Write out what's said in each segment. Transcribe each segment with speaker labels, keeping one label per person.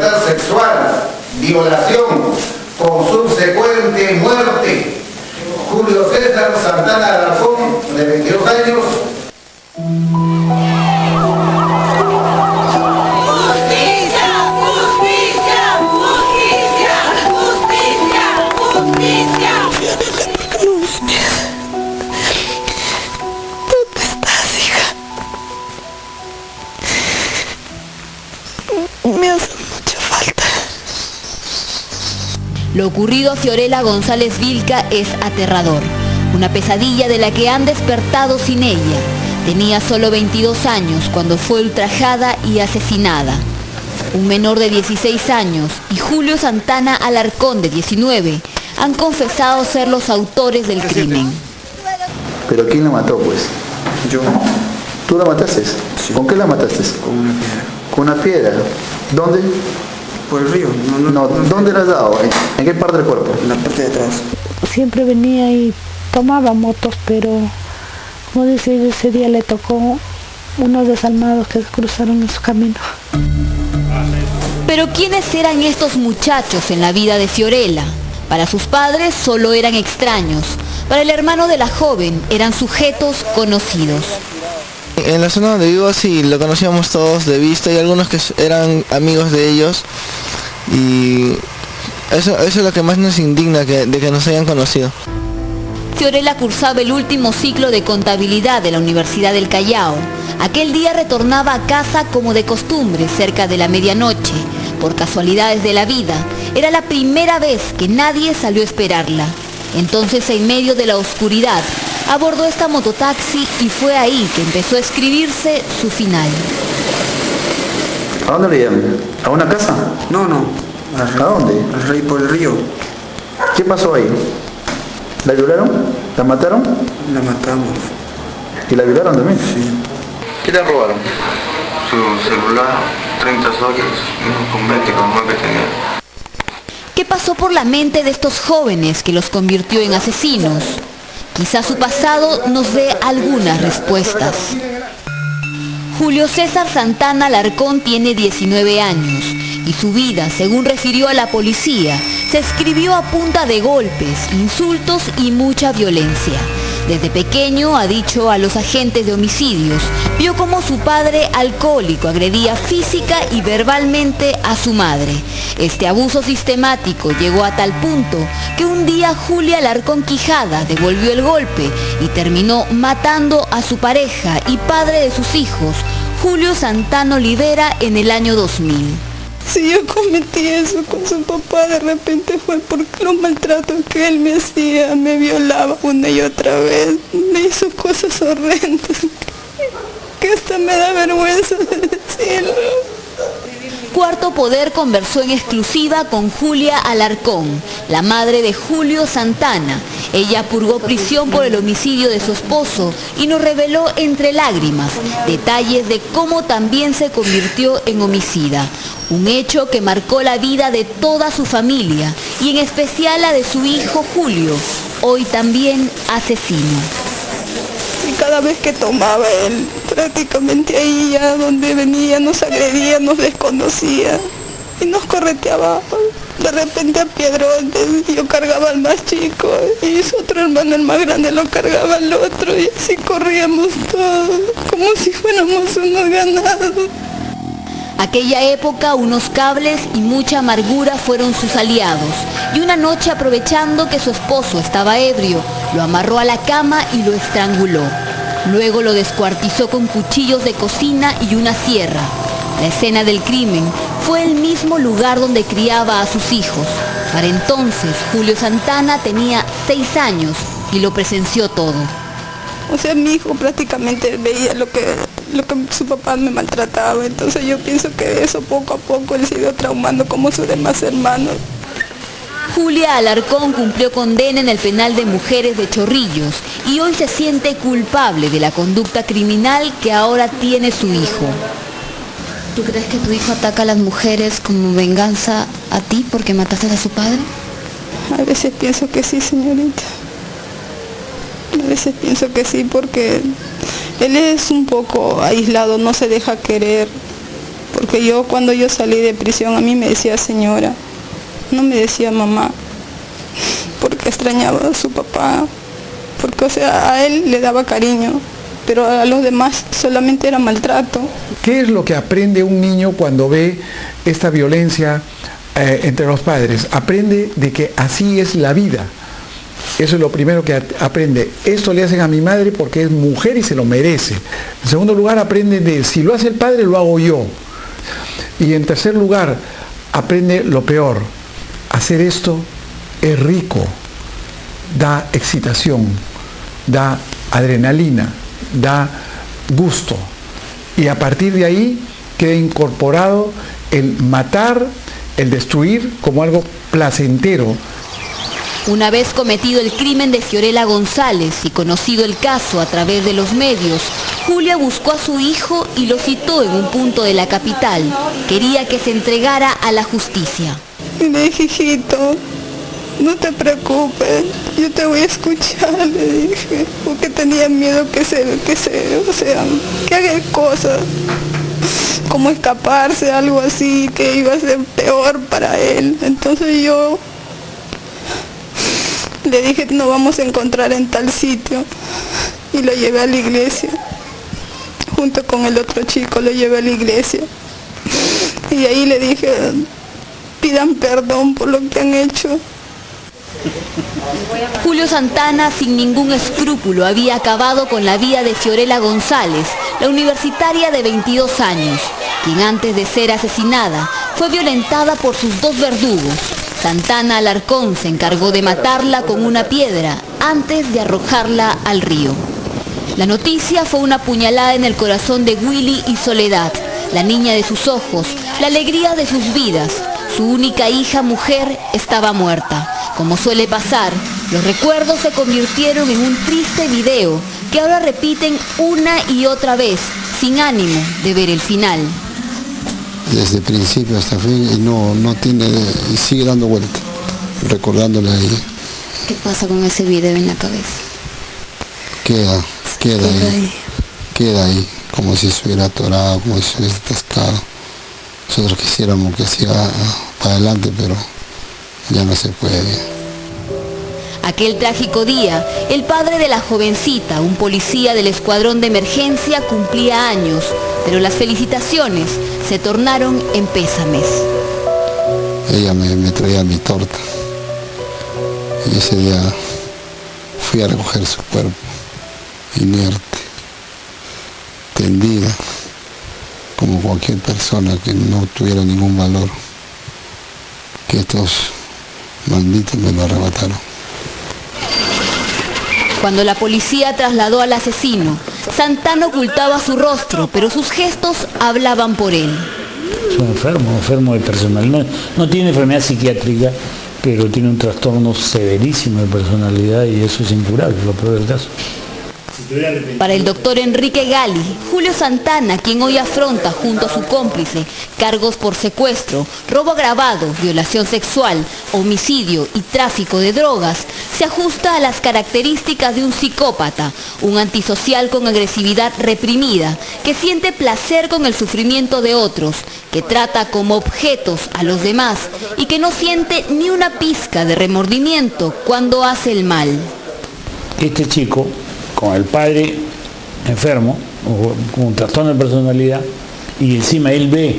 Speaker 1: libertad sexual, violación con subsecuente muerte. Julio César Santana Alarcón, de 22 años.
Speaker 2: Me hace mucha falta.
Speaker 3: Lo ocurrido a Fiorella González Vilca es aterrador. Una pesadilla de la que han despertado sin ella. Tenía solo 22 años cuando fue ultrajada y asesinada. Un menor de 16 años y Julio Santana Alarcón, de 19, han confesado ser los autores del crimen.
Speaker 4: ¿Pero quién la mató, pues?
Speaker 5: Yo.
Speaker 4: ¿Tú la mataste?
Speaker 5: Sí.
Speaker 4: ¿Con qué la mataste?
Speaker 5: Con una piedra.
Speaker 4: ¿Con una piedra? ¿Dónde?
Speaker 5: Por el río.
Speaker 4: No, ¿dónde la has dado? ¿En qué parte del cuerpo?
Speaker 5: En la parte de atrás.
Speaker 2: Siempre venía y tomaba motos, pero como dice, ese día le tocó unos desalmados que cruzaron en su camino.
Speaker 3: Pero ¿quiénes eran estos muchachos en la vida de Fiorella? Para sus padres solo eran extraños. Para el hermano de la joven eran sujetos conocidos.
Speaker 6: En la zona donde vivo sí lo conocíamos todos de vista y algunos que eran amigos de ellos, y eso es lo que más nos indigna, de que nos hayan conocido.
Speaker 3: Fiorella cursaba el último ciclo de contabilidad de la Universidad del Callao. Aquel día retornaba a casa como de costumbre, cerca de la medianoche. Por casualidades de la vida, era la primera vez que nadie salió a esperarla. Entonces, en medio de la oscuridad, abordó esta mototaxi y fue ahí que empezó a escribirse su final.
Speaker 4: ¿A dónde le llevan? ¿A una casa?
Speaker 5: No.
Speaker 4: ¿A dónde?
Speaker 5: Al río, por el río.
Speaker 4: ¿Qué pasó ahí? ¿La violaron? ¿La mataron?
Speaker 5: La matamos.
Speaker 4: ¿Y la violaron también?
Speaker 5: Sí.
Speaker 4: ¿Qué le robaron?
Speaker 7: Su celular, 30 soles, con 20 con más que tenía.
Speaker 3: ¿Qué pasó por la mente de estos jóvenes que los convirtió en asesinos? Quizás su pasado nos dé algunas respuestas. Julio César Santana Alarcón tiene 19 años y su vida, según refirió a la policía, se escribió a punta de golpes, insultos y mucha violencia. Desde pequeño, ha dicho a los agentes de homicidios, vio cómo su padre alcohólico agredía física y verbalmente a su madre. Este abuso sistemático llegó a tal punto que un día Julia Alarcón Quijada devolvió el golpe y terminó matando a su pareja y padre de sus hijos, Julio Santana Olivera, en el año 2000.
Speaker 2: Si yo cometí eso con su papá, de repente fue porque los maltratos que él me hacía, me violaba una y otra vez, me hizo cosas horrendas, que hasta me da vergüenza de decirlo.
Speaker 3: Cuarto Poder conversó en exclusiva con Julia Alarcón, la madre de Julio Santana. Ella purgó prisión por el homicidio de su esposo y nos reveló entre lágrimas detalles de cómo también se convirtió en homicida. Un hecho que marcó la vida de toda su familia y en especial la de su hijo Julio, hoy también asesino.
Speaker 2: Y cada vez que tomaba él, prácticamente ahí ya donde venía, nos agredía, nos desconocía y nos correteaba. De repente a piedrones, yo cargaba al más chico y su otro hermano, el más grande, lo cargaba al otro y así corríamos todos, como si fuéramos unos ganados.
Speaker 3: Aquella época, unos cables y mucha amargura fueron sus aliados. Y una noche, aprovechando que su esposo estaba ebrio, lo amarró a la cama y lo estranguló. Luego lo descuartizó con cuchillos de cocina y una sierra. La escena del crimen fue el mismo lugar donde criaba a sus hijos. Para entonces, Julio Santana tenía 6 años y lo presenció todo.
Speaker 2: O sea, mi hijo prácticamente veía lo que su papá me maltrataba, entonces yo pienso que eso poco a poco él se iba traumando como sus demás hermanos.
Speaker 3: Julia Alarcón cumplió condena en el penal de mujeres de Chorrillos y hoy se siente culpable de la conducta criminal que ahora tiene su hijo. ¿Tú crees que tu hijo ataca a las mujeres como venganza a ti porque mataste a su padre?
Speaker 2: A veces pienso que sí, señorita. A veces pienso que sí, porque él es un poco aislado, no se deja querer. Porque yo cuando yo salí de prisión a mí me decía señora, no me decía mamá, porque extrañaba a su papá, porque o sea, a él le daba cariño, pero a los demás solamente era maltrato.
Speaker 8: ¿Qué es lo que aprende un niño cuando ve esta violencia entre los padres? Aprende de que así es la vida. Eso es lo primero que aprende. Esto le hacen a mi madre porque es mujer y se lo merece. En segundo lugar, aprende de si lo hace el padre, lo hago yo. Y en tercer lugar, aprende lo peor. Hacer esto es rico, da excitación, da adrenalina, da gusto. Y a partir de ahí queda incorporado el matar, el destruir como algo placentero.
Speaker 3: Una vez cometido el crimen de Fiorella González y conocido el caso a través de los medios, Julia buscó a su hijo y lo citó en un punto de la capital. Quería que se entregara a la justicia.
Speaker 2: Y le dije, hijito, no te preocupes, yo te voy a escuchar, le dije, porque tenía miedo que haga cosas, como escaparse, algo así, que iba a ser peor para él. Entonces yo le dije, nos vamos a encontrar en tal sitio, y lo llevé a la iglesia, junto con el otro chico, lo llevé a la iglesia, y ahí le dije, pidan perdón por lo que han hecho.
Speaker 3: Julio Santana, sin ningún escrúpulo, había acabado con la vida de Fiorella González, la universitaria de 22 años, quien antes de ser asesinada fue violentada por sus dos verdugos. Santana Alarcón se encargó de matarla con una piedra antes de arrojarla al río. La noticia fue una puñalada en el corazón de Willy y Soledad, la niña de sus ojos, la alegría de sus vidas. Su única hija mujer estaba muerta. Como suele pasar, los recuerdos se convirtieron en un triste video que ahora repiten una y otra vez, sin ánimo de ver el final.
Speaker 9: Desde principio hasta fin y no tiene, y sigue dando vuelta, recordándole a ella.
Speaker 3: ¿Qué pasa con ese video en la cabeza?
Speaker 9: Queda ahí, como si se hubiera atorado, como si se hubiera atascado. Nosotros quisiéramos que siga para adelante, pero ya no se puede.
Speaker 3: Aquel trágico día, el padre de la jovencita, un policía del escuadrón de emergencia, cumplía años, pero las felicitaciones se tornaron en pésames.
Speaker 9: Ella me traía mi torta y ese día fui a recoger su cuerpo, inerte, tendida, como cualquier persona que no tuviera ningún valor, que estos malditos me lo arrebataron.
Speaker 3: Cuando la policía trasladó al asesino, Santana ocultaba su rostro, pero sus gestos hablaban por él.
Speaker 10: Es un enfermo de personalidad. No tiene enfermedad psiquiátrica, pero tiene un trastorno severísimo de personalidad y eso es incurable, lo peor del caso.
Speaker 3: Para el doctor Enrique Gali, Julio Santana, quien hoy afronta junto a su cómplice cargos por secuestro, robo agravado, violación sexual, homicidio y tráfico de drogas, se ajusta a las características de un psicópata, un antisocial con agresividad reprimida, que siente placer con el sufrimiento de otros, que trata como objetos a los demás y que no siente ni una pizca de remordimiento cuando hace el mal.
Speaker 10: Este chico, con el padre enfermo, o con un trastorno de personalidad, y encima él ve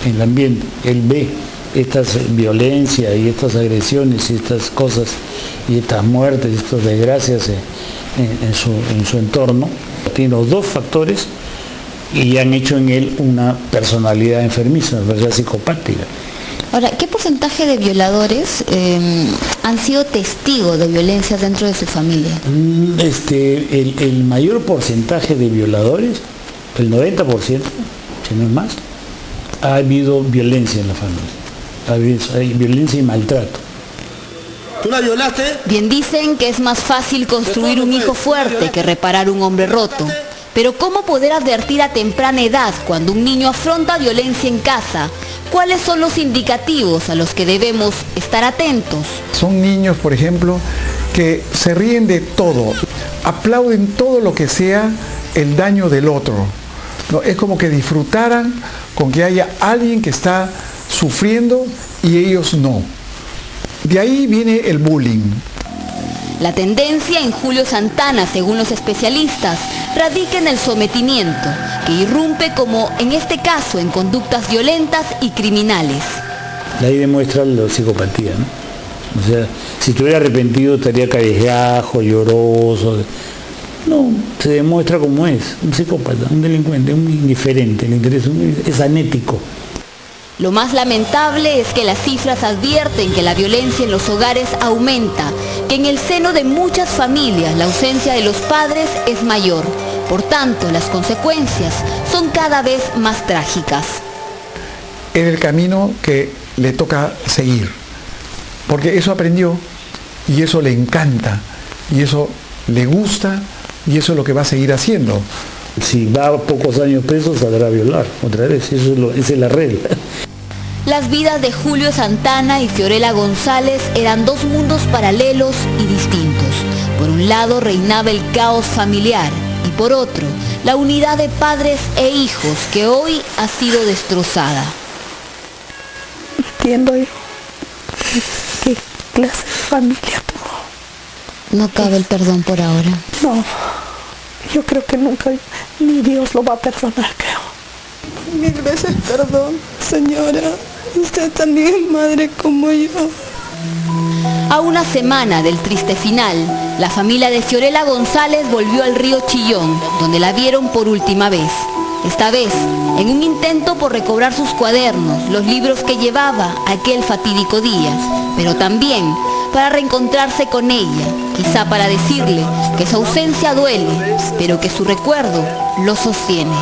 Speaker 10: en el ambiente, él ve estas violencias y estas agresiones y estas cosas, y estas muertes, y estas desgracias en su entorno. Tiene los dos factores y han hecho en él una personalidad enfermiza, una personalidad psicopática.
Speaker 3: Ahora, ¿qué porcentaje de violadores han sido testigos de violencia dentro de su familia?
Speaker 10: El mayor porcentaje de violadores, el 90%, si no es más, ha habido violencia en la familia. Hay violencia y maltrato.
Speaker 1: ¿Tú la violaste?
Speaker 3: Bien dicen que es más fácil construir un hijo fuerte que reparar un hombre roto. Pero ¿cómo poder advertir a temprana edad cuando un niño afronta violencia en casa? ¿Cuáles son los indicativos a los que debemos estar atentos?
Speaker 8: Son niños, por ejemplo, que se ríen de todo, aplauden todo lo que sea el daño del otro. No, es como que disfrutaran con que haya alguien que está sufriendo y ellos no. De ahí viene el bullying.
Speaker 3: La tendencia en Julio Santana, según los especialistas, radica en el sometimiento, que irrumpe como en este caso en conductas violentas y criminales.
Speaker 10: Ahí demuestra la psicopatía, ¿no? O sea, si estuviera arrepentido estaría callejajo, lloroso. No, se demuestra como es, un psicópata, un delincuente, un indiferente, el interés es anético.
Speaker 3: Lo más lamentable es que las cifras advierten que la violencia en los hogares aumenta, que en el seno de muchas familias la ausencia de los padres es mayor. Por tanto, las consecuencias son cada vez más trágicas.
Speaker 8: Es el camino que le toca seguir, porque eso aprendió y eso le encanta y eso le gusta y eso es lo que va a seguir haciendo.
Speaker 10: Si va a pocos años preso saldrá a violar otra vez, esa es la regla.
Speaker 3: Las vidas de Julio Santana y Fiorella González eran dos mundos paralelos y distintos. Por un lado reinaba el caos familiar y por otro, la unidad de padres e hijos que hoy ha sido destrozada.
Speaker 2: Entiendo yo qué clase de familia tuvo.
Speaker 3: No cabe el perdón por ahora.
Speaker 2: No, yo creo que nunca, ni Dios lo va a perdonar, creo. Mil veces perdón, señora. Usted también es madre como yo.
Speaker 3: A una semana del triste final, la familia de Fiorella González volvió al río Chillón, donde la vieron por última vez. Esta vez, en un intento por recobrar sus cuadernos, los libros que llevaba aquel fatídico día, pero también para reencontrarse con ella, quizá para decirle que su ausencia duele, pero que su recuerdo lo sostiene.